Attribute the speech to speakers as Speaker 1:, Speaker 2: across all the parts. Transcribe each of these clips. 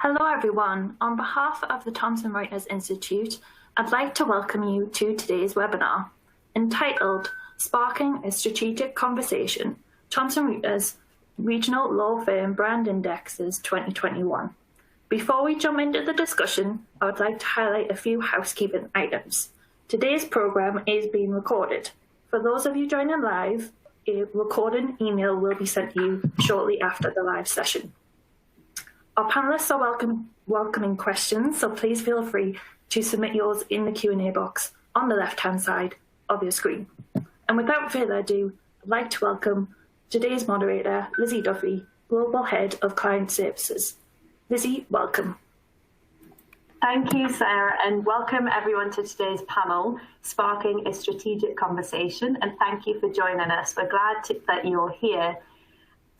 Speaker 1: Hello everyone. On behalf of the Thomson Reuters Institute, I'd like to welcome you to today's webinar, entitled Sparking a Strategic Conversation, Thomson Reuters Regional Law Firm Brand Indexes 2021. Before we jump into the discussion, I would like to highlight a few housekeeping items. Today's program is being recorded. For those of you joining live, a recorded email will be sent to you shortly after the live session. Our panelists are welcoming questions, so please feel free to submit yours in the Q&A box on the left-hand side of your screen. And without further ado, I'd like to welcome today's moderator, Lizzie Duffy, Global Head of Client Services. Lizzie, welcome.
Speaker 2: Thank you, Sarah, and welcome everyone to today's panel, Sparking a Strategic Conversation, and thank you for joining us. We're glad that you're here.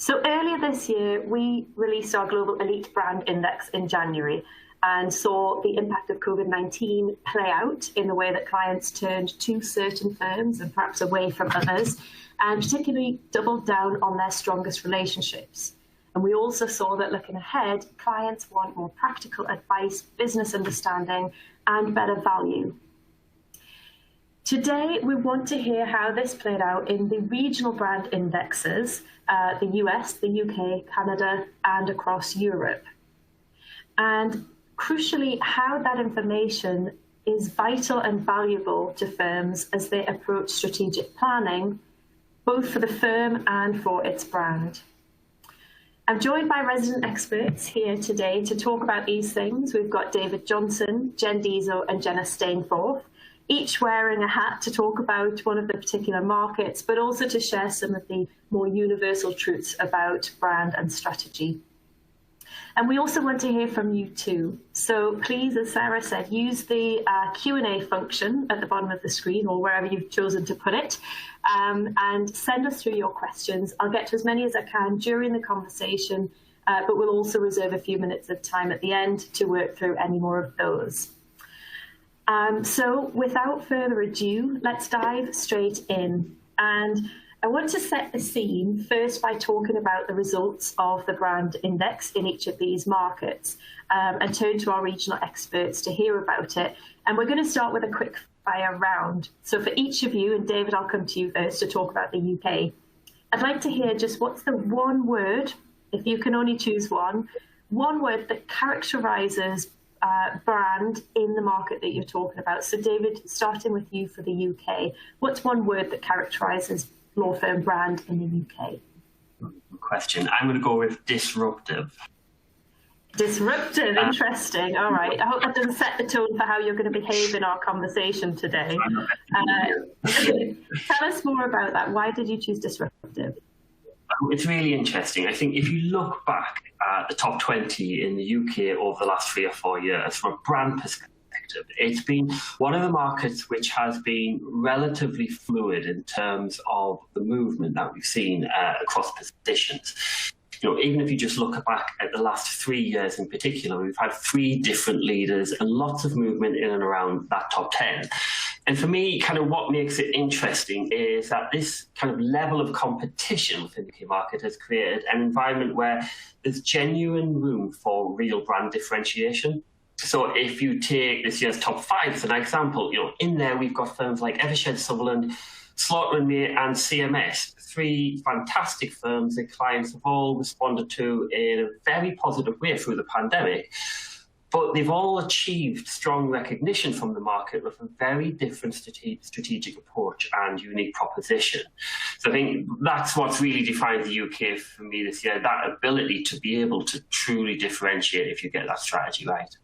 Speaker 2: So earlier this year, we released our Global Elite Brand Index in January and saw the impact of COVID-19 play out in the way that clients turned to certain firms and perhaps away from others, and particularly doubled down on their strongest relationships. And we also saw that looking ahead, clients want more practical advice, business understanding, and better value. Today, we want to hear how this played out in the regional brand indexes, the US, the UK, Canada, and across Europe. And crucially, how that information is vital and valuable to firms as they approach strategic planning, both for the firm and for its brand. I'm joined by resident experts here today to talk about these things. We've got David Johnson, Jen Diesel, and Jenna Stainforth, each wearing a hat to talk about one of the particular markets, but also to share some of the more universal truths about brand and strategy. And we also want to hear from you too. So please, as Sarah said, use the Q&A function at the bottom of the screen or wherever you've chosen to put it, and send us through your questions. I'll get to as many as I can during the conversation, but we'll also reserve a few minutes of time at the end to work through any more of those. So without further ado, let's dive straight in. And I want to set the scene first by talking about the results of the brand index in each of these markets, and turn to our regional experts to hear about it. And we're going to start with a quick fire round. So for each of you, and David, I'll come to you first to talk about the UK. I'd like to hear just what's the one word, if you can only choose one word that characterizes brand in the market that you're talking about. So David, starting with you for the UK, what's one word that characterizes law firm brand in the UK?
Speaker 3: Good question. I'm going to go with disruptive.
Speaker 2: Disruptive, interesting. All right. I hope that doesn't set the tone for how you're going to behave in our conversation today. Tell us more about that. Why did you choose disruptive?
Speaker 3: It's really interesting. I think if you look back at the top 20 in the UK over the last 3 or 4 years, from a brand perspective, it's been one of the markets which has been relatively fluid in terms of the movement that we've seen across positions. You know, even if you just look back at the last 3 years in particular, we've had 3 different leaders and lots of movement in and around that top 10. And for me, kind of what makes it interesting is that this kind of level of competition within the UK market has created an environment where there's genuine room for real brand differentiation. So if you take this year's top 5 as an example, you know, in there we've got firms like Evershed Sutherland, Slaughter & May, and CMS, 3 fantastic firms that clients have all responded to in a very positive way through the pandemic. But they've all achieved strong recognition from the market with a very different strategic approach and unique proposition. So I think that's what's really defined the UK for me this year, that ability to be able to truly differentiate if you get that strategy right.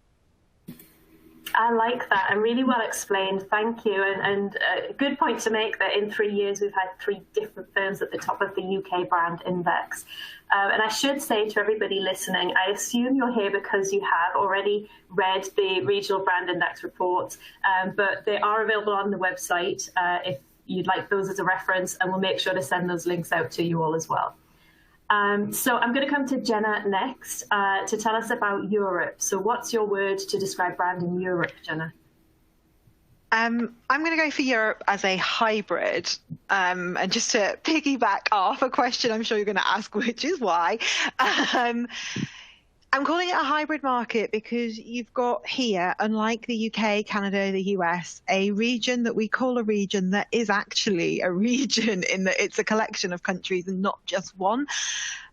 Speaker 2: I like that, and really well explained. Thank you. And a good point to make that in 3 years we've had 3 different firms at the top of the UK brand index. And I should say to everybody listening, I assume you're here because you have already read the regional brand index reports, but they are available on the website if you'd like those as a reference, and we'll make sure to send those links out to you all as well. So I'm going to come to Jenna next to tell us about Europe. So what's your word to describe brand in Europe, Jenna?
Speaker 4: I'm going to go for Europe as a hybrid. And just to piggyback off a question I'm sure you're going to ask, which is why. I'm calling it a hybrid market because you've got here, unlike the UK, Canada, the US, a region that we call a region that is actually a region in that it's a collection of countries and not just one.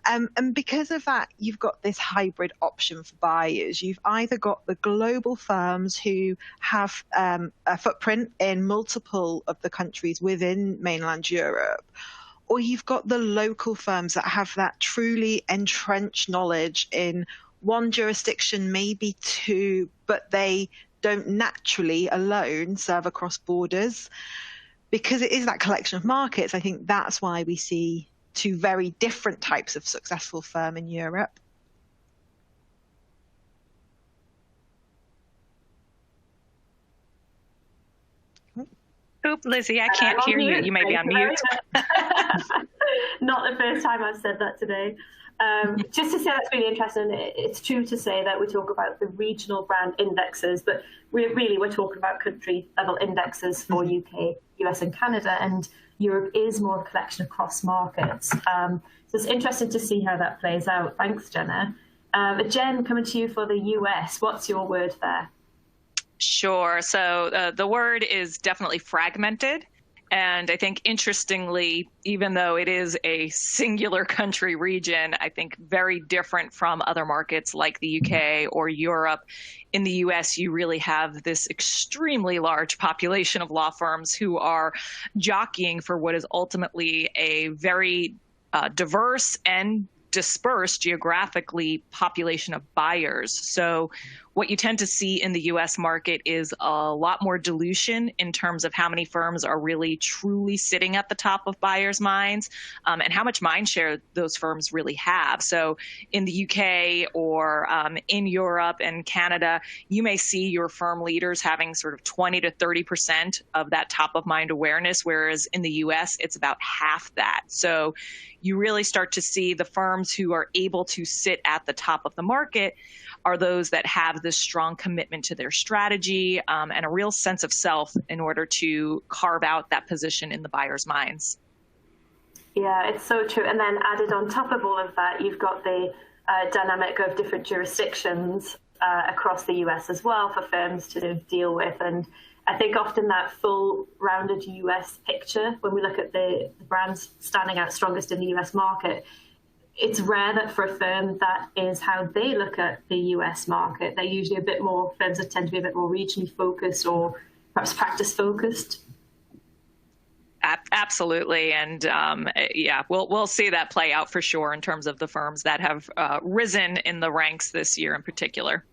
Speaker 4: And because of that, you've got this hybrid option for buyers. You've either got the global firms who have a footprint in multiple of the countries within mainland Europe, or you've got the local firms that have that truly entrenched knowledge in one jurisdiction, maybe two, but they don't naturally alone serve across borders. Because it is that collection of markets, I think that's why we see two very different types of successful firm in Europe.
Speaker 5: Oop, Lizzie, I can't hear you. You may be on mute.
Speaker 2: Not the first time I've said that today. Just to say that's really interesting. It's true to say that we talk about the regional brand indexes, but we're talking about country level indexes for UK, US and Canada, and Europe is more a collection across markets. So it's interesting to see how that plays out. Thanks, Jenna. Jen, coming to you for the US, what's your word there?
Speaker 5: Sure. So the word is definitely fragmented. And I think, interestingly, even though it is a singular country region, I think very different from other markets like the UK or Europe. In the US, you really have this extremely large population of law firms who are jockeying for what is ultimately a very diverse and dispersed geographically population of buyers. So what you tend to see in the US market is a lot more dilution in terms of how many firms are really truly sitting at the top of buyers' minds, and how much mind share those firms really have. So in the UK or in Europe and Canada, you may see your firm leaders having sort of 20 to 30% of that top of mind awareness, whereas in the US, it's about half that. So you really start to see the firms who are able to sit at the top of the market are those that have this strong commitment to their strategy and a real sense of self in order to carve out that position in the buyer's minds.
Speaker 2: Yeah, it's so true. And then added on top of all of that, you've got the dynamic of different jurisdictions across the US as well for firms to deal with. And I think often that full rounded US picture, when we look at the brands standing out strongest in the US market, it's rare that for a firm that is how they look at the US market. They're usually a bit more, firms that tend to be a bit more regionally focused or perhaps practice focused.
Speaker 5: Absolutely. And yeah, we'll see that play out for sure in terms of the firms that have risen in the ranks this year in particular.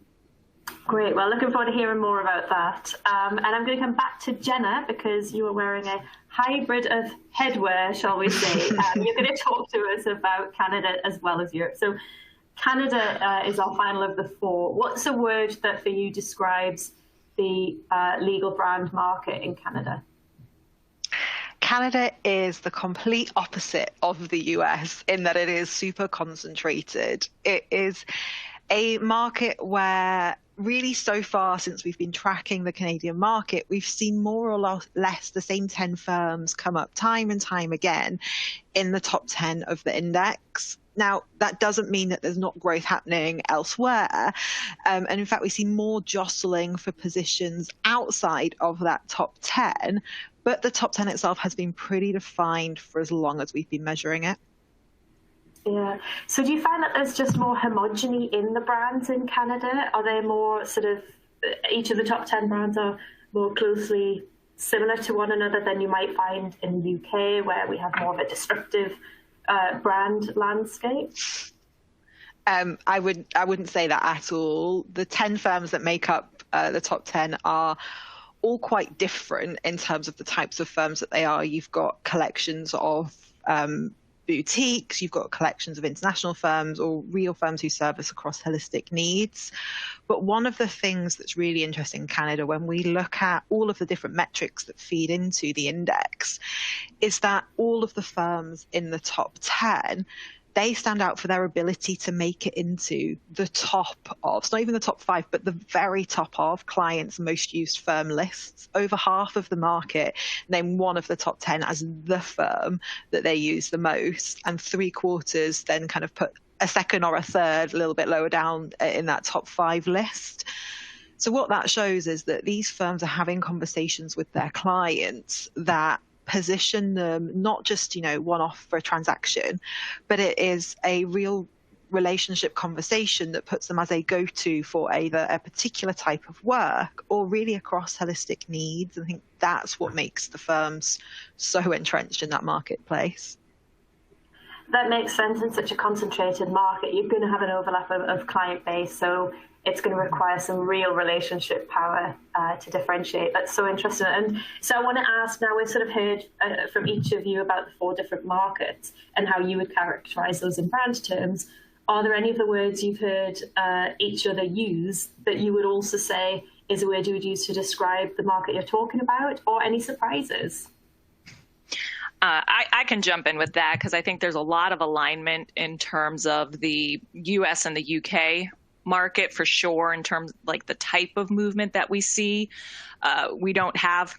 Speaker 2: Great. Well, looking forward to hearing more about that. And I'm going to come back to Jenna because you are wearing a hybrid of headwear, shall we say. You're going to talk to us about Canada as well as Europe. So Canada is our final of the four. What's a word that for you describes the legal brand market in Canada?
Speaker 4: Canada is the complete opposite of the US in that it is super concentrated. It is a market where really so far since we've been tracking the Canadian market, we've seen more or less the same 10 firms come up time and time again in the top 10 of the index. Now, that doesn't mean that there's not growth happening elsewhere. And in fact, we see more jostling for positions outside of that top 10. But the top 10 itself has been pretty defined for as long as we've been measuring it.
Speaker 2: Yeah. So do you find that there's just more homogeny in the brands in Canada? Are they more sort of, each of the top 10 brands are more closely similar to one another than you might find in the UK, where we have more of a disruptive brand landscape?
Speaker 4: I wouldn't say that at all. The 10 firms that make up the top 10 are all quite different in terms of the types of firms that they are. You've got collections of boutiques, you've got collections of international firms or real firms who service across holistic needs. But one of the things that's really interesting in Canada when we look at all of the different metrics that feed into the index is that all of the firms in the top 10, they stand out for their ability to make it into the top of, it's not even the top 5, but the very top of clients' most used firm lists. Over half of the market name one of the top 10 as the firm that they use the most, and 3/4 then kind of put a second or a third, a little bit lower down in that top 5 list. So what that shows is that these firms are having conversations with their clients that position them not just, one-off for a transaction, but it is a real relationship conversation that puts them as a go-to for either a particular type of work or really across holistic needs. I think that's what makes the firms so entrenched in that marketplace.
Speaker 2: That makes sense. In such a concentrated market, you're going to have an overlap of client base, so it's going to require some real relationship power to differentiate. That's so interesting. And so I want to ask now, we've sort of heard from each of you about the 4 different markets and how you would characterize those in brand terms. Are there any of the words you've heard each other use that you would also say is a word you would use to describe the market you're talking about, or any surprises?
Speaker 5: I can jump in with that because I think there's a lot of alignment in terms of the US and the UK market for sure, in terms like the type of movement that we see. We don't have,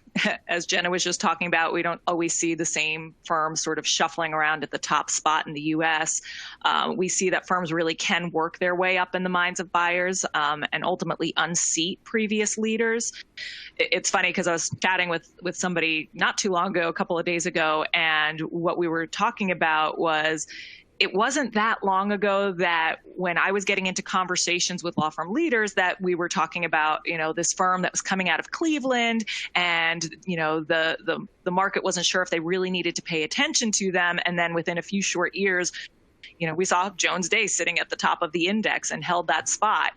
Speaker 5: as Jenna was just talking about, we don't always see the same firms sort of shuffling around at the top spot in the US. We see that firms really can work their way up in the minds of buyers and ultimately unseat previous leaders. It's funny because I was chatting with somebody not too long ago, a couple of days ago, and what we were talking about was, it wasn't that long ago that when I was getting into conversations with law firm leaders that we were talking about, this firm that was coming out of Cleveland and, the market wasn't sure if they really needed to pay attention to them. And then within a few short years, we saw Jones Day sitting at the top of the index and held that spot.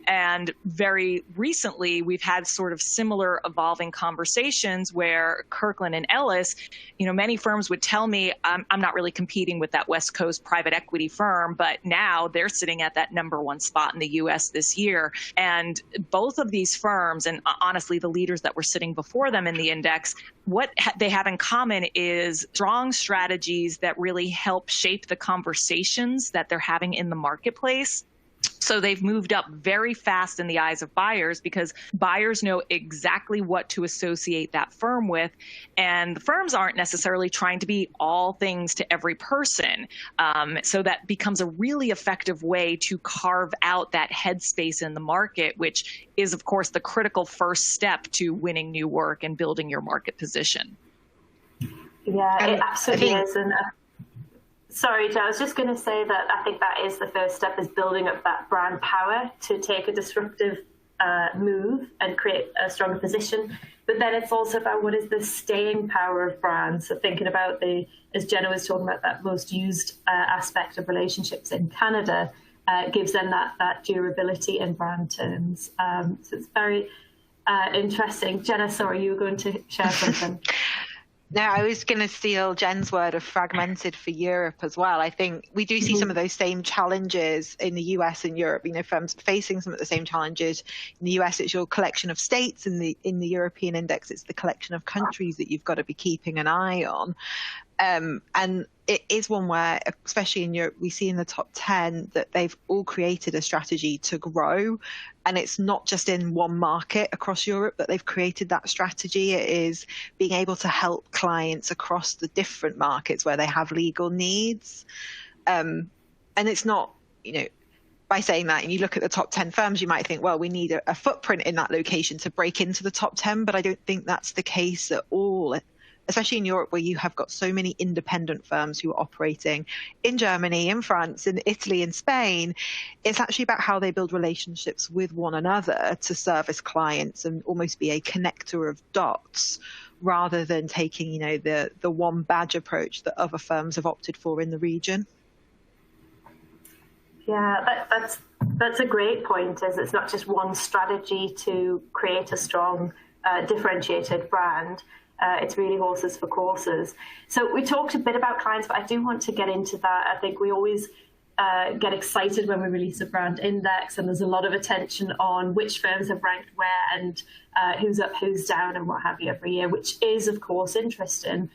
Speaker 5: And very recently, we've had sort of similar evolving conversations where Kirkland and Ellis, many firms would tell me, I'm not really competing with that West Coast private equity firm, but now they're sitting at that number 1 spot in the US this year. And both of these firms, and honestly, the leaders that were sitting before them in the index, what they have in common is strong strategies that really help shape the conversations that they're having in the marketplace. So they've moved up very fast in the eyes of buyers because buyers know exactly what to associate that firm with. And the firms aren't necessarily trying to be all things to every person. So that becomes a really effective way to carve out that headspace in the market, which is, of course, the critical first step to winning new work and building your market position.
Speaker 2: Yeah, it absolutely is. And sorry, Jo, I was just going to say that I think that is the first step, is building up that brand power to take a disruptive move and create a stronger position. But then it's also about what is the staying power of brands. So thinking about as Jenna was talking about, that most used aspect of relationships in Canada gives them that durability in brand terms. So it's very interesting. Jenna, sorry, you were going to share something.
Speaker 4: No, I was going to steal Jen's word of fragmented for Europe as well. I think we do see some of those same challenges in the US and Europe. Firms facing some of the same challenges. In the US, it's your collection of states. In the European index, it's the collection of countries that you've got to be keeping an eye on. And it is one where, especially in Europe, we see in the top 10 that they've all created a strategy to grow. And it's not just in one market across Europe that they've created that strategy. It is being able to help clients across the different markets where they have legal needs. And it's not, by saying that, and you look at the top 10 firms, you might think, well, we need a footprint in that location to break into the top 10. But I don't think that's the case at all, especially in Europe, where you have got so many independent firms who are operating in Germany, in France, in Italy, in Spain. It's actually about how they build relationships with one another to service clients and almost be a connector of dots, rather than taking, the one badge approach that other firms have opted for in the region.
Speaker 2: Yeah, that's a great point. Is it's not just one strategy to create a strong, differentiated brand. It's really horses for courses. So we talked a bit about clients, but I do want to get into that. I think we always get excited when we release a brand index, and there's a lot of attention on which firms have ranked where and who's up, who's down, and what have you every year, which is, of course, interesting.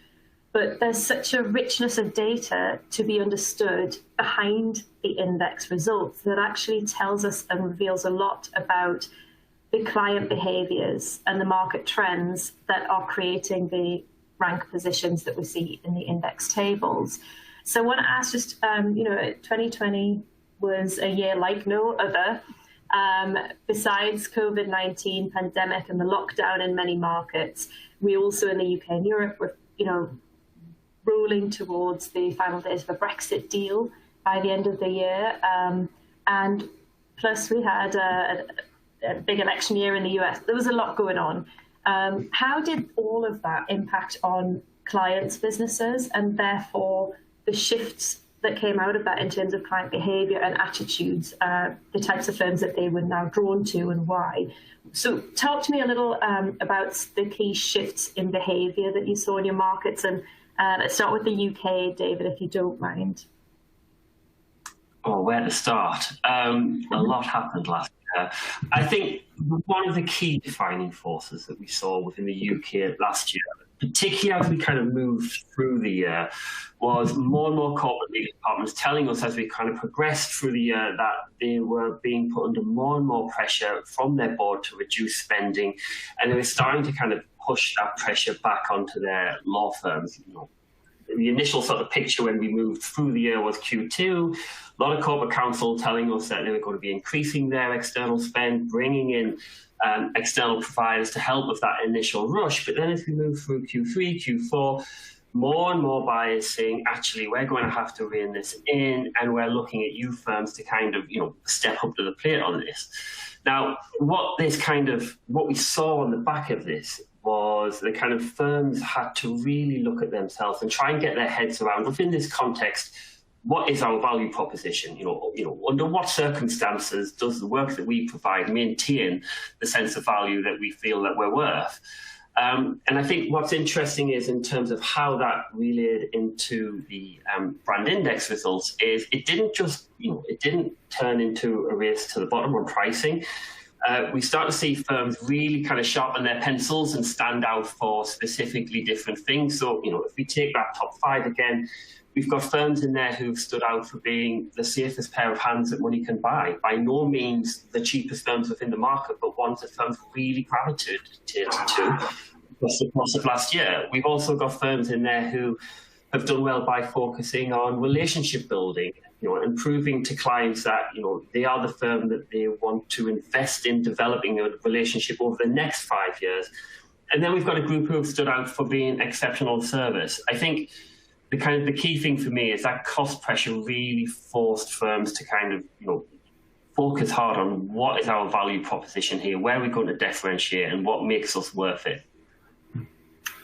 Speaker 2: But there's such a richness of data to be understood behind the index results that actually tells us and reveals a lot about the client behaviors and the market trends that are creating the rank positions that we see in the index tables. So I want to ask just, 2020 was a year like no other. Besides COVID-19 pandemic and the lockdown in many markets, we also in the UK and Europe were, rolling towards the final days of a Brexit deal by the end of the year. And plus we had a big election year in the US. There was a lot going on. How did all of that impact on clients' businesses and therefore the shifts that came out of that in terms of client behavior and attitudes, the types of firms that they were now drawn to and why? So talk to me a little about the key shifts in behavior that you saw in your markets. And let's start with the UK, David, if you don't mind.
Speaker 3: Oh, where to start? A lot happened last year. I think one of the key defining forces that we saw within the UK last year, particularly as we kind of moved through the year, was more and more corporate legal departments telling us as we kind of progressed through the year that they were being put under more and more pressure from their board to reduce spending, and they were starting to kind of push that pressure back onto their law firms. The initial sort of picture when we moved through the year was Q2, a lot of corporate counsel telling us that they were going to be increasing their external spend, bringing in external providers to help with that initial rush. But then as we move through Q3, Q4, more and more buyers saying, actually, we're going to have to rein this in, and we're looking at you firms to kind of, step up to the plate on this. Now, what we saw on the back of this was the kind of firms had to really look at themselves and try and get their heads around, within this context, what is our value proposition? Under what circumstances does the work that we provide maintain the sense of value that we feel that we're worth? And I think what's interesting is in terms of how that relayed into the brand index results is it didn't just, it didn't turn into a race to the bottom on pricing. We start to see firms really kind of sharpen their pencils and stand out for specifically different things. So, if we take that top 5 again, we've got firms in there who've stood out for being the safest pair of hands that money can buy. By no means the cheapest firms within the market, but ones that firms really gravitated to across the course of last year. We've also got firms in there who have done well by focusing on relationship building, and proving to clients that, they are the firm that they want to invest in developing a relationship over the next 5 years. And then we've got a group who have stood out for being exceptional service. I think the key thing for me is that cost pressure really forced firms to kind of, focus hard on what is our value proposition here, where we're going to differentiate, and what makes us worth it.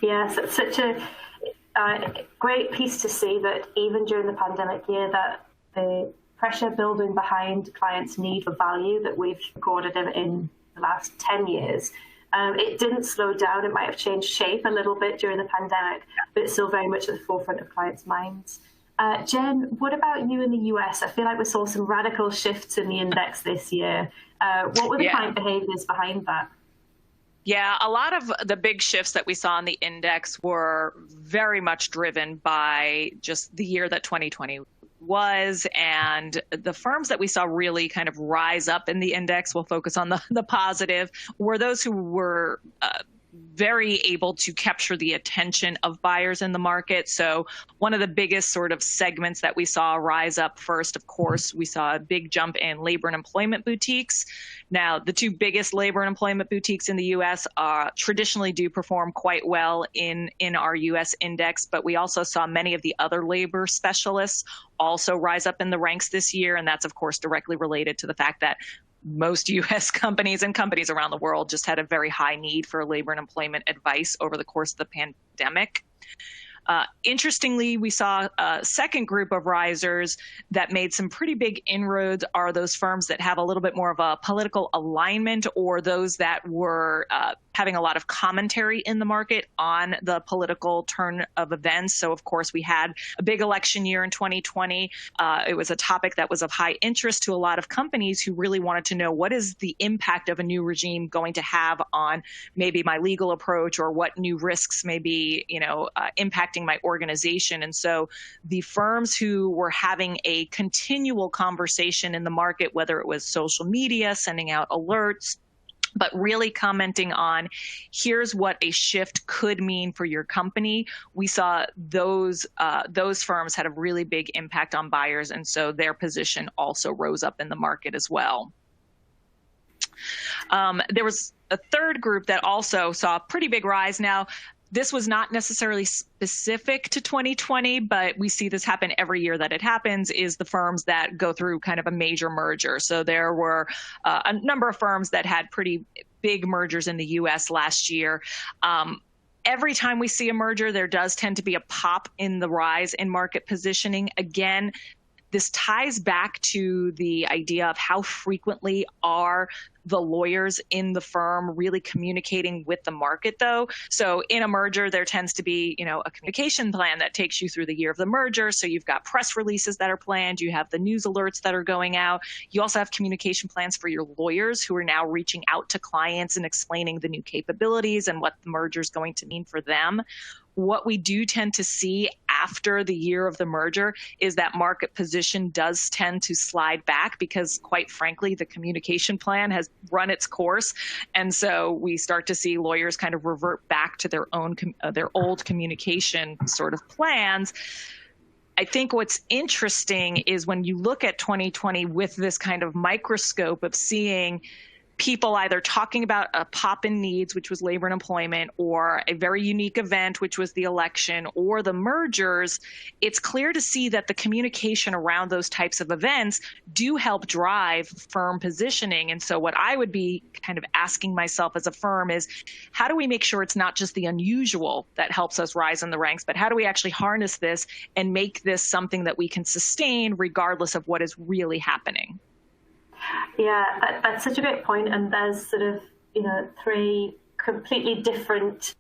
Speaker 2: Yes, it's such a great piece to see that even during the pandemic year, that the pressure building behind clients' need for value that we've recorded in the last 10 years, it didn't slow down. It might have changed shape a little bit during the pandemic, but it's still very much at the forefront of clients' minds. Jen, what about you in the US? I feel like we saw some radical shifts in the index this year. What were the client behaviors behind that?
Speaker 5: Yeah, a lot of the big shifts that we saw in the index were very much driven by just the year that 2020 was, and the firms that we saw really kind of rise up in the index, we'll focus on the positive, were those who were very able to capture the attention of buyers in the market. So one of the biggest sort of segments that we saw rise up first, of course, we saw a big jump in labor and employment boutiques. Now, the two biggest labor and employment boutiques in the U.S. Traditionally do perform quite well in our U.S. index, but we also saw many of the other labor specialists also rise up in the ranks this year. And that's, of course, directly related to the fact that most U.S. companies and companies around the world just had a very high need for labor and employment advice over the course of the pandemic. Interestingly, we saw a second group of risers that made some pretty big inroads are those firms that have a little bit more of a political alignment, or those that were having a lot of commentary in the market on the political turn of events. So, of course, we had a big election year in 2020. It was a topic that was of high interest to a lot of companies who really wanted to know what is the impact of a new regime going to have on maybe my legal approach, or what new risks may be, impacting my organization. And so the firms who were having a continual conversation in the market, whether it was social media, sending out alerts, but really commenting on here's what a shift could mean for your company. We saw those firms had a really big impact on buyers, and so their position also rose up in the market as well. There was a third group that also saw a pretty big rise. Now, this was not necessarily specific to 2020, but we see this happen every year that it happens, is the firms that go through kind of a major merger. So there were a number of firms that had pretty big mergers in the US last year. Every time we see a merger, there does tend to be a pop in the rise in market positioning. Again, this ties back to the idea of how frequently are the lawyers in the firm really communicating with the market, though. So in a merger, there tends to be, a communication plan that takes you through the year of the merger. So you've got press releases that are planned. You have the news alerts that are going out. You also have communication plans for your lawyers who are now reaching out to clients and explaining the new capabilities and what the merger is going to mean for them. What we do tend to see after the year of the merger is that market position does tend to slide back because, quite frankly, the communication plan has run its course. And so we start to see lawyers kind of revert back to their old communication sort of plans. I think what's interesting is when you look at 2020 with this kind of microscope of seeing people either talking about a pop in needs, which was labor and employment, or a very unique event, which was the election, or the mergers, it's clear to see that the communication around those types of events do help drive firm positioning. And so what I would be kind of asking myself as a firm is, how do we make sure it's not just the unusual that helps us rise in the ranks, but how do we actually harness this and make this something that we can sustain regardless of what is really happening?
Speaker 2: Yeah, that's such a great point. And there's sort of, three completely different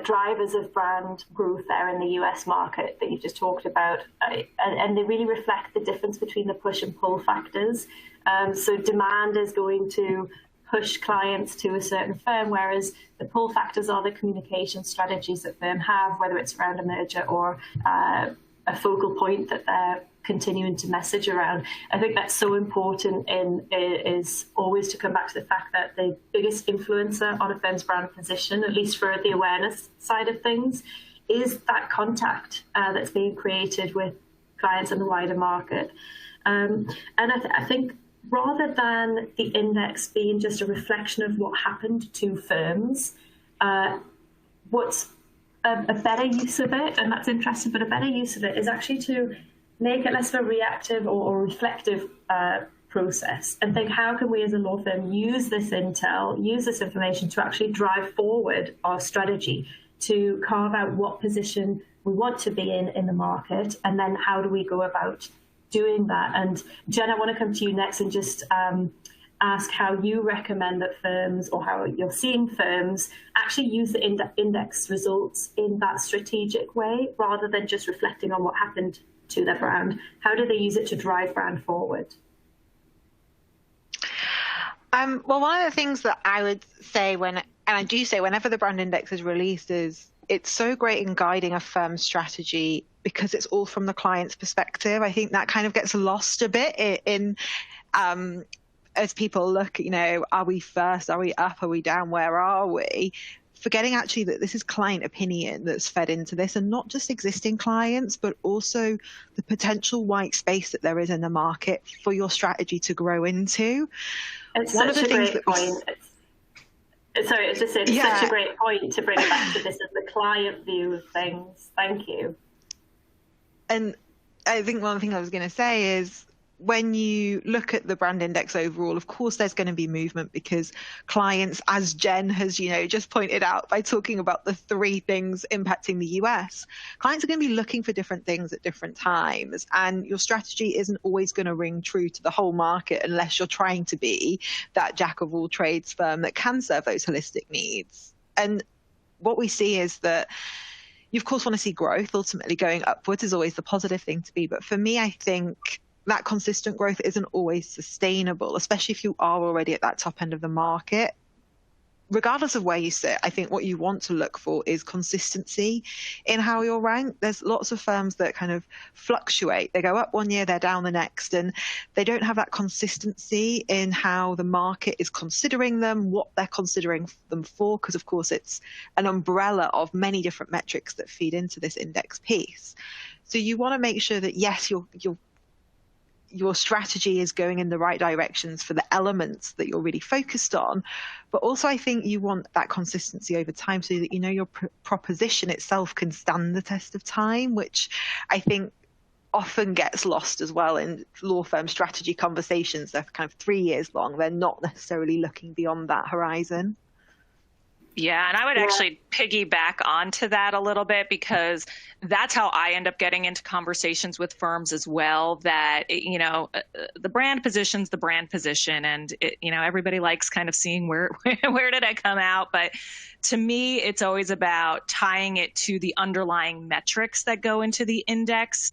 Speaker 2: drivers of brand growth there in the US market that you just talked about. And they really reflect the difference between the push and pull factors. So demand is going to push clients to a certain firm, whereas the pull factors are the communication strategies that firm have, whether it's around a merger or a focal point that they're continuing to message around. I think that's so important is always to come back to the fact that the biggest influencer on a firm's brand position, at least for the awareness side of things, is that contact that's being created with clients in the wider market. And I think rather than the index being just a reflection of what happened to firms, what's a better use of it, and that's interesting, but a better use of it is actually to make it less of a reactive or reflective process and think, how can we as a law firm use this intel, use this information to actually drive forward our strategy, to carve out what position we want to be in the market, and then how do we go about doing that. And Jen, I want to come to you next and just ask how you recommend that firms, or how you're seeing firms actually use the index results in that strategic way, rather than just reflecting on what happened to their brand. How do they use it to drive brand forward?
Speaker 4: Well, one of the things that I would say whenever the brand index is released is it's so great in guiding a firm's strategy because it's all from the client's perspective. I think that kind of gets lost a bit in as people look, are we first? Are we up? Are we down? Where are we? Forgetting actually that this is client opinion that's fed into this, and not just existing clients, but also the potential white space that there is in the market for your strategy to grow into.
Speaker 2: It's such a great point. Sorry, it's just such a great point to bring it back to this as the client view of things. Thank you. And
Speaker 4: I think one thing I was going to say is, when you look at the brand index overall, of course, there's going to be movement because clients, as Jen has, just pointed out by talking about the three things impacting the US, clients are going to be looking for different things at different times. And your strategy isn't always going to ring true to the whole market unless you're trying to be that jack of all trades firm that can serve those holistic needs. And what we see is that you, of course, want to see growth. Ultimately, going upwards is always the positive thing to be. But for me, I think that consistent growth isn't always sustainable, especially if you are already at that top end of the market. regardless of where you sit, I think what you want to look for is consistency in how you're ranked. There's lots of firms that kind of fluctuate. They go up one year, they're down the next, and they don't have that consistency in how the market is considering them, what they're considering them for, because of course it's an umbrella of many different metrics that feed into this index piece. So you want to make sure that, yes, your strategy is going in the right directions for the elements that you're really focused on. But also I think you want that consistency over time so that, you know, your proposition itself can stand the test of time, which I think often gets lost as well in law firm strategy conversations. They're kind of 3 years long. They're not necessarily looking beyond that horizon.
Speaker 5: Yeah, and I would actually piggyback onto that a little bit, because that's how I end up getting into conversations with firms as well, that, you know, the brand position's the brand position, and you know, everybody likes kind of seeing where did I come out. But to me, it's always about tying it to the underlying metrics that go into the index.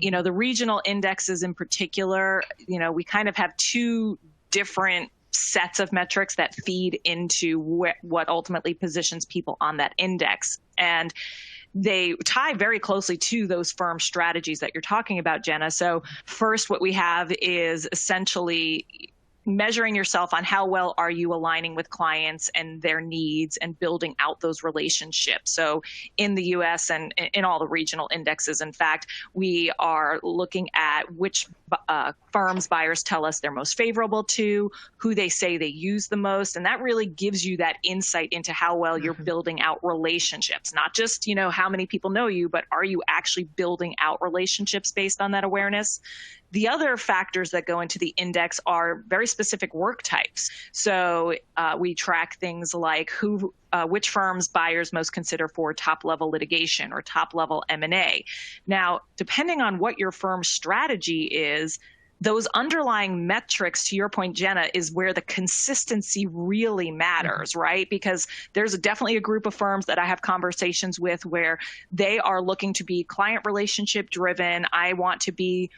Speaker 5: You know, the regional indexes in particular, you know, we kind of have two different sets of metrics that feed into what ultimately positions people on that index. And they tie very closely to those firm strategies that you're talking about, Jenna. So first, what we have is essentially measuring yourself on how well are you aligning with clients and their needs and building out those relationships. So in the US and in all the regional indexes, in fact, we are looking at which firms buyers tell us they're most favorable to, who they say they use the most. And that really gives you that insight into how well you're building out relationships, not just, you know, how many people know you, but are you actually building out relationships based on that awareness? The other factors that go into the index are very specific work types. So we track things like which firms buyers most consider for top-level litigation or top-level M&A. Now, depending on what your firm's strategy is, those underlying metrics, to your point, Jenna, is where the consistency really matters, right? Because there's definitely a group of firms that I have conversations with where they are looking to be client relationship driven. I want to be,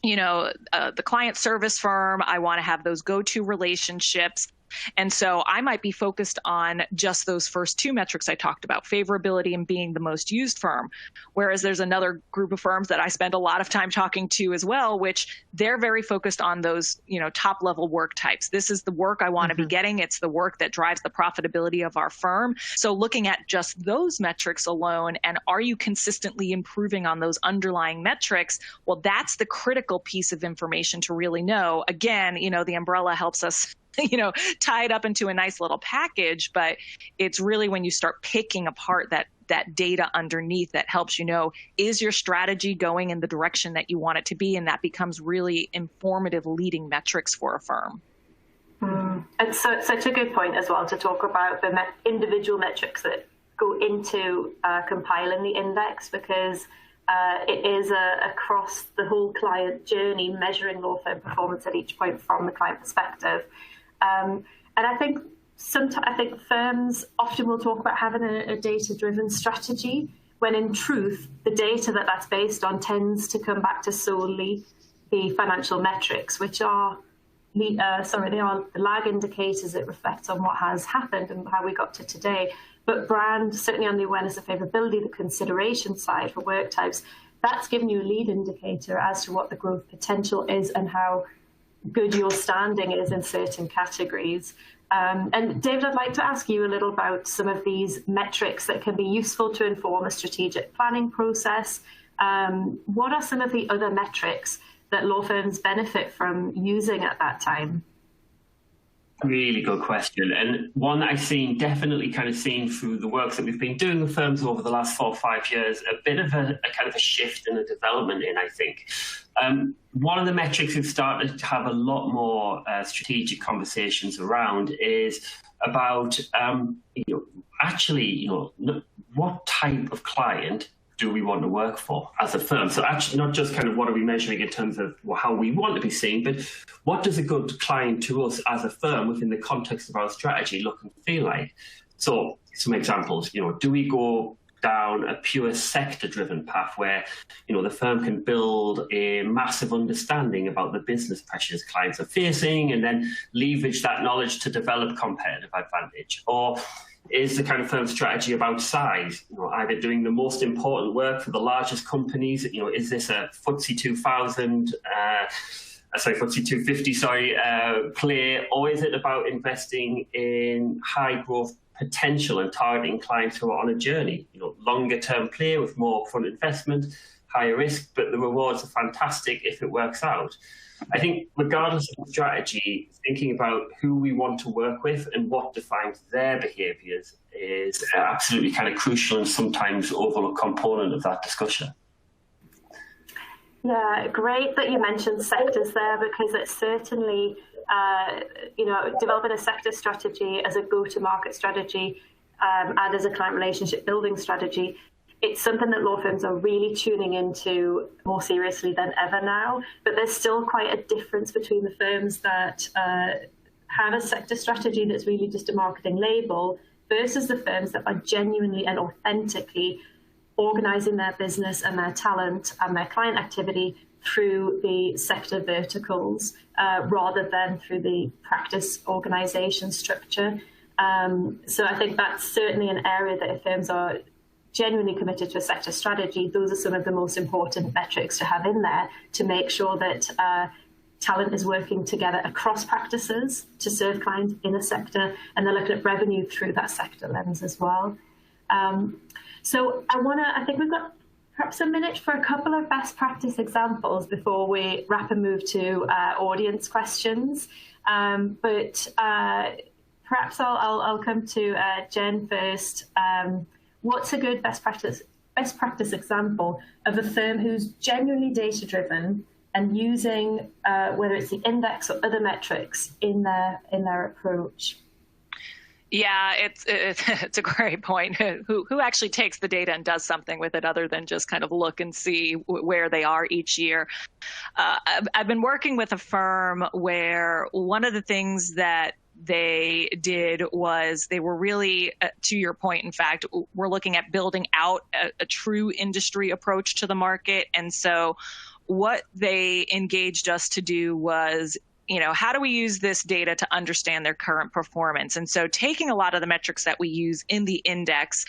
Speaker 5: you know, the client service firm. I want to have those go-to relationships. And so I might be focused on just those first two metrics I talked about, favorability and being the most used firm. Whereas there's another group of firms that I spend a lot of time talking to as well, which they're very focused on those, you know, top level work types. This is the work I want to be getting. It's the work that drives the profitability of our firm. So looking at just those metrics alone, and are you consistently improving on those underlying metrics? Well, that's the critical piece of information to really know. Again, you know, the umbrella helps us, you know, tie it up into a nice little package, but it's really when you start picking apart that data underneath that helps you know, is your strategy going in the direction that you want it to be? And that becomes really informative leading metrics for a firm.
Speaker 2: And so it's such a good point as well to talk about the individual metrics that go into compiling the index, because it is across the whole client journey, measuring law firm performance at each point from the client perspective. And I think firms often will talk about having a data-driven strategy, when in truth, the data that's based on tends to come back to solely the financial metrics, which are they are the lag indicators that reflect on what has happened and how we got to today. But brand, certainly on the awareness of favorability, the consideration side for work types, that's giving you a lead indicator as to what the growth potential is and how good your standing is in certain categories. And David, I'd like to ask you a little about some of these metrics that can be useful to inform a strategic planning process. What are some of the other metrics that law firms benefit from using at that time?
Speaker 3: Really good question, and one that I've definitely seen through the work that we've been doing with firms over the last 4 or 5 years, a bit of a kind of a shift and a development in, I think. One of the metrics we've started to have a lot more strategic conversations around is about, what type of client do we want to work for as a firm? So actually not just what are we measuring in terms of how we want to be seen, but what does a good client to us as a firm within the context of our strategy look and feel like? So some examples, do we go down a pure sector-driven path where, the firm can build a massive understanding about the business pressures clients are facing and then leverage that knowledge to develop competitive advantage? Or is the kind of firm strategy about size, either doing the most important work for the largest companies? Is this a FTSE 2000, FTSE 250, play, or is it about investing in high growth potential and targeting clients who are on a journey? Longer term play with more upfront investment, higher risk, but the rewards are fantastic if it works out. I think regardless of the strategy, thinking about who we want to work with and what defines their behaviours is absolutely kind of crucial and sometimes overlooked component of that discussion.
Speaker 2: Yeah, great that you mentioned sectors there, because it's certainly, developing a sector strategy as a go-to-market strategy and as a client relationship building strategy, it's something that law firms are really tuning into more seriously than ever now. But there's still quite a difference between the firms that have a sector strategy that's really just a marketing label versus the firms that are genuinely and authentically organizing their business and their talent and their client activity through the sector verticals rather than through the practice organization structure. So I think that's certainly an area that if firms are genuinely committed to a sector strategy, those are some of the most important metrics to have in there to make sure that talent is working together across practices to serve clients in a sector, and they're looking at revenue through that sector lens as well. So I think we've got perhaps a minute for a couple of best practice examples before we wrap and move to audience questions. But perhaps I'll come to Jen first. What's a good best practice example of a firm who's genuinely data driven and using whether it's the index or other metrics in their approach?
Speaker 5: Yeah, it's a great point. Who actually takes the data and does something with it other than just kind of look and see where they are each year? I've been working with a firm where one of the things that they did was they were really, to your point, in fact, we're looking at building out a true industry approach to the market. And so what they engaged us to do was, how do we use this data to understand their current performance? And so taking a lot of the metrics that we use in the index,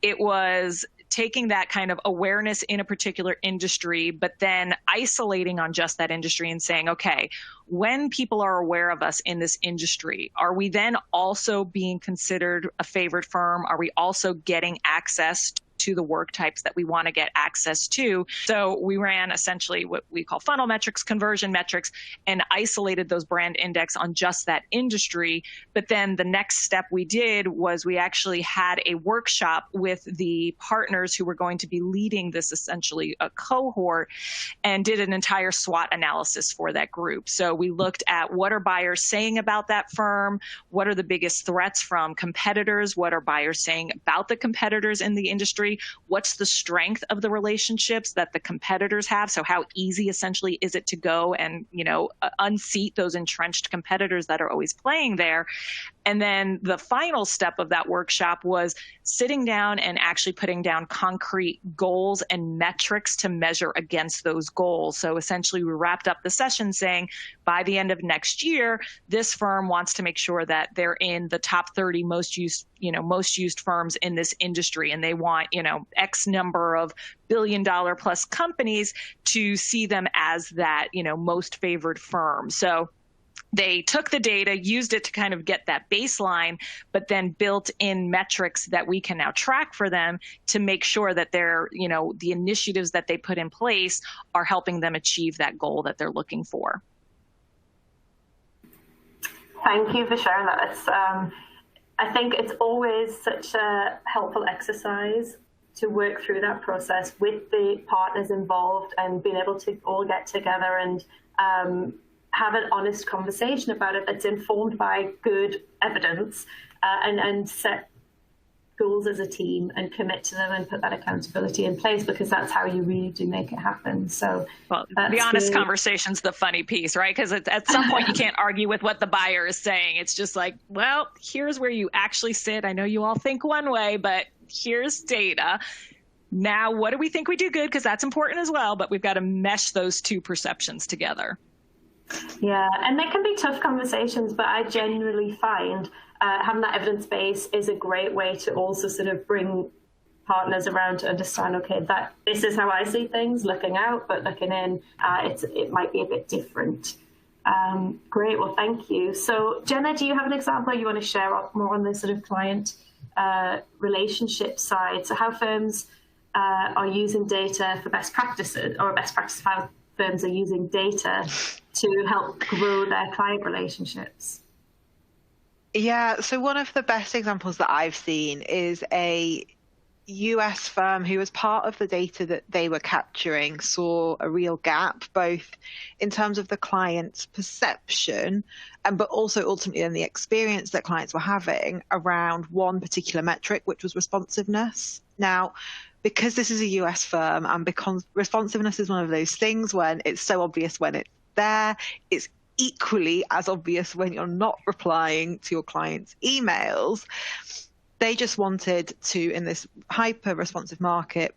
Speaker 5: it was taking that kind of awareness in a particular industry, but then isolating on just that industry and saying, okay, when people are aware of us in this industry, are we then also being considered a favored firm? Are we also getting access to the work types that we want to get access to? So we ran essentially what we call funnel metrics, conversion metrics, and isolated those brand index on just that industry. But then the next step we did was we actually had a workshop with the partners who were going to be leading this, essentially a cohort, and did an entire SWOT analysis for that group. So we looked at what are buyers saying about that firm, what are the biggest threats from competitors, what are buyers saying about the competitors in the industry, what's the strength of the relationships that the competitors have, so how easy essentially is it to go and unseat those entrenched competitors that are always playing there. And then the final step of that workshop was sitting down and actually putting down concrete goals and metrics to measure against those goals. So essentially we wrapped up the session saying by the end of next year, this firm wants to make sure that they're in the top 30 most used firms in this industry. And they want, X number of billion-dollar plus companies to see them as that, most favored firm. So they took the data, used it to kind of get that baseline, but then built in metrics that we can now track for them to make sure that they're, the initiatives that they put in place are helping them achieve that goal that they're looking for.
Speaker 2: Thank you for sharing that. I think it's always such a helpful exercise to work through that process with the partners involved and being able to all get together and have an honest conversation about it that's informed by good evidence and set goals as a team and commit to them and put that accountability in place, because that's how you really do make it happen. So
Speaker 5: the honest conversation's the funny piece, right? Because at some point you can't argue with what the buyer is saying. It's just like, well, here's where you actually sit. I know you all think one way, but here's data. Now, what do we think we do good? Because that's important as well, but we've got to mesh those two perceptions together.
Speaker 2: Yeah, and they can be tough conversations, but I genuinely find having that evidence base is a great way to also sort of bring partners around to understand, okay, that this is how I see things, looking out, but looking in, it might be a bit different. Great, well, thank you. So Jenna, do you have an example you want to share more on the sort of client relationship side? So how firms are using data for best practices, or best practice how firms are using data to help grow their client relationships?
Speaker 4: Yeah, so one of the best examples that I've seen is a US firm who, as part of the data that they were capturing, saw a real gap, both in terms of the client's perception, but also ultimately in the experience that clients were having around one particular metric, which was responsiveness. Now, because this is a US firm, and because responsiveness is one of those things when it's so obvious when it's there, it's equally as obvious when you're not replying to your clients' emails. They just wanted to, in this hyper-responsive market,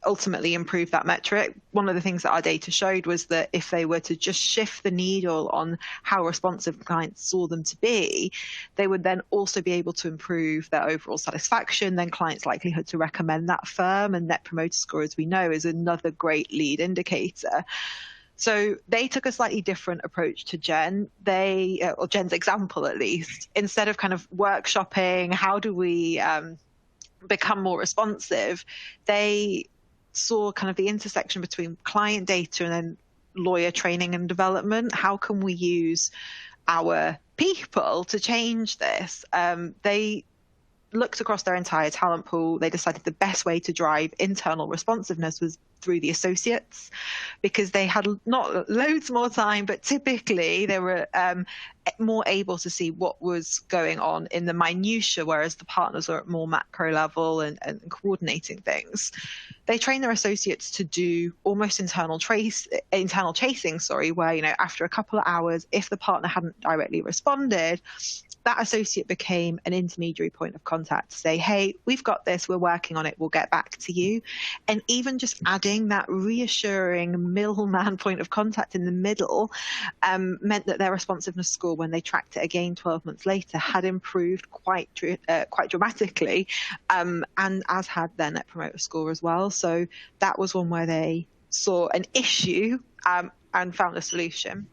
Speaker 4: ultimately improve that metric. One of the things that our data showed was that if they were to just shift the needle on how responsive clients saw them to be, they would then also be able to improve their overall satisfaction, then clients' likelihood to recommend that firm. And Net Promoter Score, as we know, is another great lead indicator. So they took a slightly different approach to Jen. Or Jen's example at least, instead of kind of workshopping, how do we become more responsive, they saw kind of the intersection between client data and then lawyer training and development. How can we use our people to change this? They looked across their entire talent pool. They decided the best way to drive internal responsiveness was through the associates, because they had not loads more time, but typically they were more able to see what was going on in the minutiae, whereas the partners were at more macro level and coordinating things. They trained their associates to do almost internal chasing, where, after a couple of hours, if the partner hadn't directly responded, that associate became an intermediary point of contact to say, hey, we've got this, we're working on it, we'll get back to you. And even just adding that reassuring middleman point of contact in the middle meant that their responsiveness score, when they tracked it again 12 months later, had improved quite dramatically, and as had their Net Promoter Score as well. So that was one where they saw an issue and found a solution.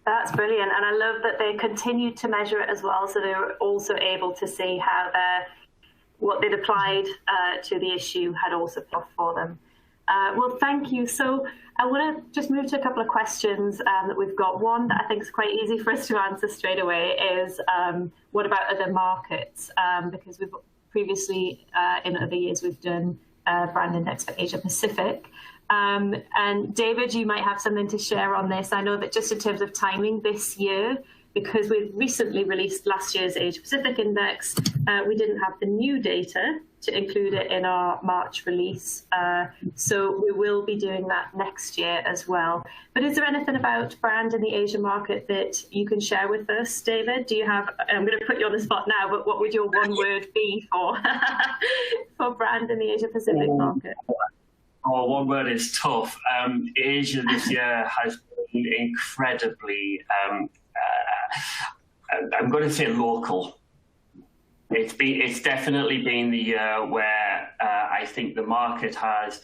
Speaker 2: That's brilliant. And I love that they continued to measure it as well. So they were also able to see how what they'd applied to the issue had also paid off for them. Well, thank you. So I want to just move to a couple of questions that we've got. One that I think is quite easy for us to answer straight away is, what about other markets? Because we've previously, in other years, we've done brand index for Asia Pacific. And David, you might have something to share on this. I know that just in terms of timing this year, because we recently released last year's Asia Pacific Index, we didn't have the new data to include it in our March release. So we will be doing that next year as well. But is there anything about brand in the Asia market that you can share with us, David? Do you have, I'm going to put you on the spot now, but what would your one word be for, for brand in the Asia Pacific market?
Speaker 3: Oh, one word is tough. Asia this year has been incredibly, I'm going to say local. It's definitely been the year where I think the market has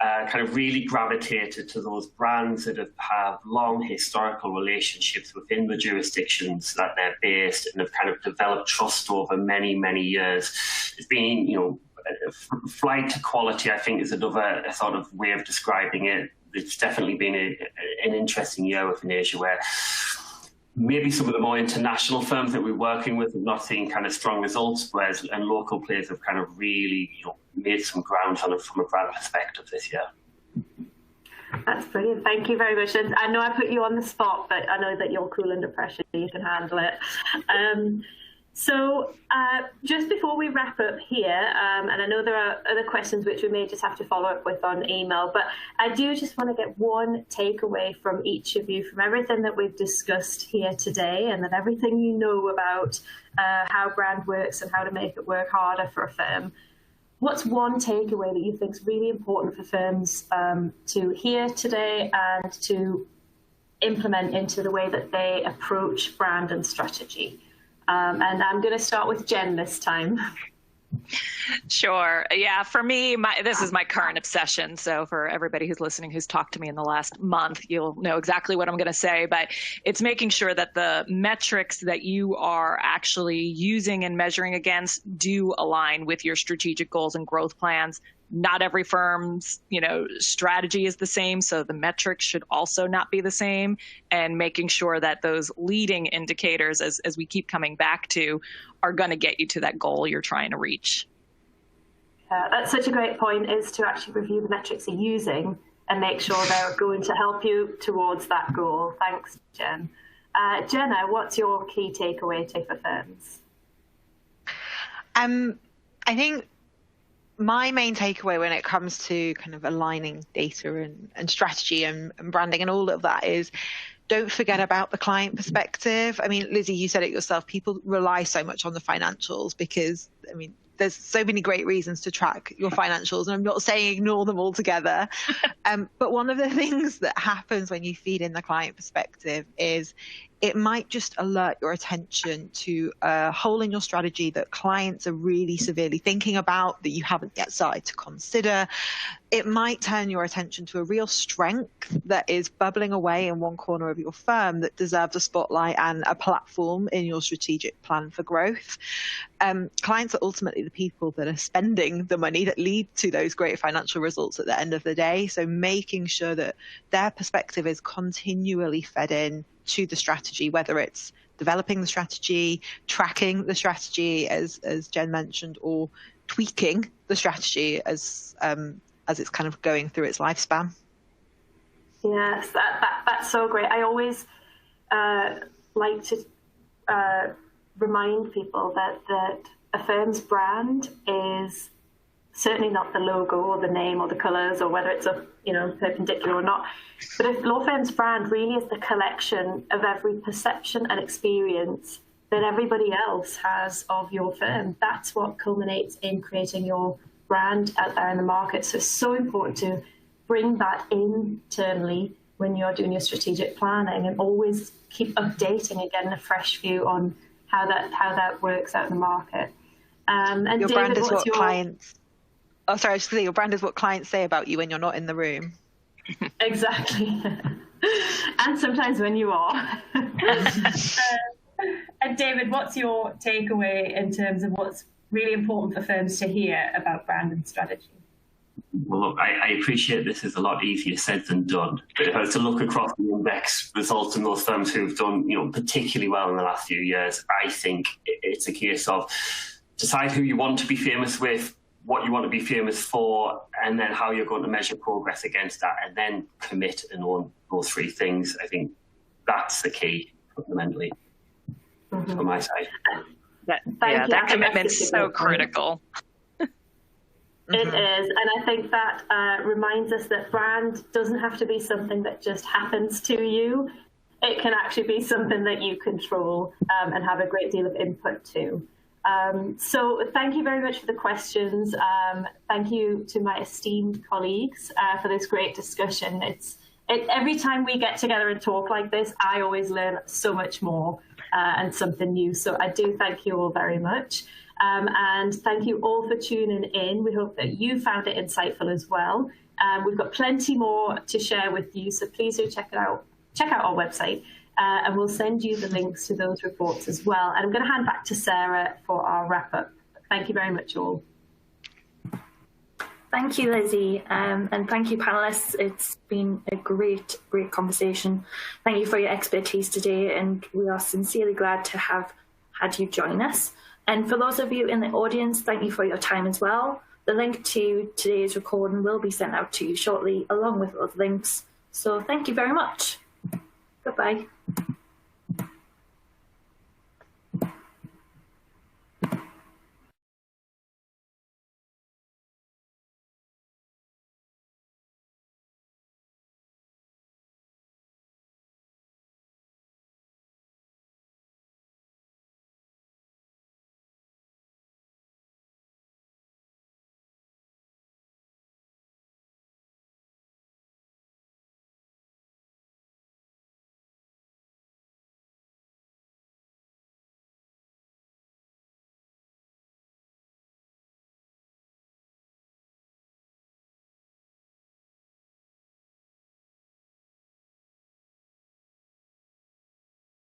Speaker 3: kind of really gravitated to those brands that have long historical relationships within the jurisdictions that they're based and have kind of developed trust over many, many years. It's been, flight to quality, I think, is another sort of way of describing it. It's definitely been an interesting year within Asia, where maybe some of the more international firms that we're working with have not seen kind of strong results, whereas and local players have kind of really made some ground on it from a brand perspective this year.
Speaker 2: That's brilliant. Thank you very much. And I know I put you on the spot, but I know that you're cool under pressure. You can handle it. So just before we wrap up here, and I know there are other questions which we may just have to follow up with on email, but I do just want to get one takeaway from each of you, from everything that we've discussed here today, and then everything you know about how brand works and how to make it work harder for a firm. what's one takeaway that you think is really important for firms to hear today and to implement into the way that they approach brand and strategy? And I'm going to start with Jen this time.
Speaker 5: Sure. Yeah, for me, this is my current obsession. So for everybody who's listening, who's talked to me in the last month, you'll know exactly what I'm going to say. But it's making sure that the metrics that you are actually using and measuring against do align with your strategic goals and growth plans. Not every firm's, strategy is the same, so the metrics should also not be the same. And making sure that those leading indicators, as we keep coming back to, are going to get you to that goal you're trying to reach.
Speaker 2: That's such a great point, is to actually review the metrics you're using and make sure they're going to help you towards that goal. Thanks, Jen. Jenna, what's your key takeaway for firms?
Speaker 4: I think my main takeaway when it comes to kind of aligning data and strategy and branding and all of that is, don't forget about the client perspective. I mean, Lizzie, you said it yourself, people rely so much on the financials because, there's so many great reasons to track your financials, and I'm not saying ignore them altogether. But one of the things that happens when you feed in the client perspective is it might just alert your attention to a hole in your strategy that clients are really severely thinking about that you haven't yet started to consider. It might turn your attention to a real strength that is bubbling away in one corner of your firm that deserves a spotlight and a platform in your strategic plan for growth. Clients are ultimately the people that are spending the money that lead to those great financial results at the end of the day. So making sure that their perspective is continually fed in to the strategy, whether it's developing the strategy, tracking the strategy, as Jen mentioned, or tweaking the strategy as it's kind of going through its lifespan.
Speaker 2: Yes, that's so great. I always like to remind people that a firm's brand is certainly not the logo or the name or the colours or whether it's perpendicular or not. But if law firm's brand really is the collection of every perception and experience that everybody else has of your firm, that's what culminates in creating your brand out there in the market. So it's so important to bring that internally when you're doing your strategic planning and always keep updating and getting a fresh view on how that works out in the market. And
Speaker 4: your
Speaker 2: David,
Speaker 4: brand is what clients. Oh, sorry, I was just going to say, your brand is what clients say about you when you're not in the room.
Speaker 2: Exactly. And sometimes when you are. And David, what's your takeaway in terms of what's really important for firms to hear about brand and strategy?
Speaker 3: Well, look, I appreciate this is a lot easier said than done. But if I was to look across the index results in those firms who've done, particularly well in the last few years, I think it's a case of decide who you want to be famous with, what you want to be famous for, and then how you're going to measure progress against that, and then commit and own those three things. I think that's the key, fundamentally, from my side.
Speaker 5: That commitment's so critical.
Speaker 2: It is, and I think that reminds us that brand doesn't have to be something that just happens to you. It can actually be something that you control and have a great deal of input to. So thank you very much for the questions. Thank you to my esteemed colleagues for this great discussion. Every time we get together and talk like this, I always learn so much more and something new. So I do thank you all very much. And thank you all for tuning in. We hope that you found it insightful as well. We've got plenty more to share with you, so please do check out our website. And we'll send you the links to those reports as well. And I'm going to hand back to Sarah for our wrap-up. Thank you very much, all.
Speaker 1: Thank you, Lizzie, and thank you, panelists. It's been a great conversation. Thank you for your expertise today, and we are sincerely glad to have had you join us. And for those of you in the audience, thank you for your time as well. The link to today's recording will be sent out to you shortly, along with other links. So thank you very much. Goodbye.